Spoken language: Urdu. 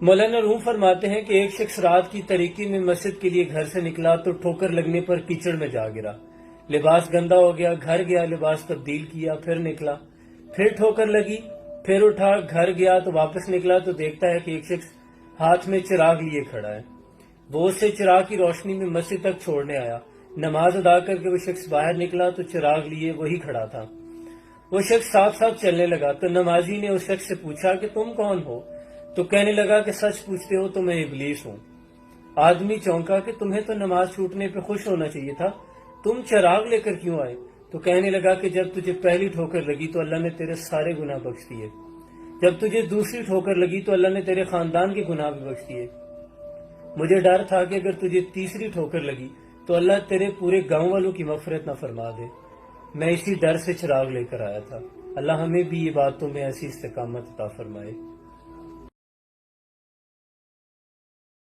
مولانا روم فرماتے ہیں کہ ایک شخص رات کی تاریکی میں مسجد کے لیے گھر سے نکلا تو ٹھوکر لگنے پر کیچڑ میں جا گرا، لباس گندا ہو گیا، گھر گیا، لباس تبدیل کیا، پھر نکلا، پھر ٹھوکر لگی، پھر اٹھا، گھر گیا تو واپس نکلا تو دیکھتا ہے کہ ایک شخص ہاتھ میں چراغ لیے کھڑا ہے۔ وہ اسے چراغ کی روشنی میں مسجد تک چھوڑنے آیا۔ نماز ادا کر کے وہ شخص باہر نکلا تو چراغ لیے وہی کھڑا تھا۔ وہ شخص ساتھ ساتھ چلنے لگا تو نمازی نے اس شخص سے پوچھا کہ تم کون ہو؟ تو کہنے لگا کہ سچ پوچھتے ہو تو میں ابلیس ہوں۔ آدمی چونکا کہ تمہیں تو نماز چھوٹنے پہ خوش ہونا چاہیے تھا، تم چراغ لے کر کیوں آئے؟ تو کہنے لگا کہ جب تجھے پہلی ٹھوکر لگی تو اللہ نے تیرے سارے گناہ بخش دیے، جب تجھے دوسری ٹھوکر لگی تو اللہ نے تیرے خاندان کے گناہ بھی بخش دیے، مجھے ڈر تھا کہ اگر تجھے تیسری ٹھوکر لگی تو اللہ تیرے پورے گاؤں والوں کی مغفرت نہ فرما دے، میں اسی ڈر سے چراغ لے کر آیا تھا۔ اللہ ہمیں بھی یہ باتوں میں ایسی استقامت عطا فرمائے۔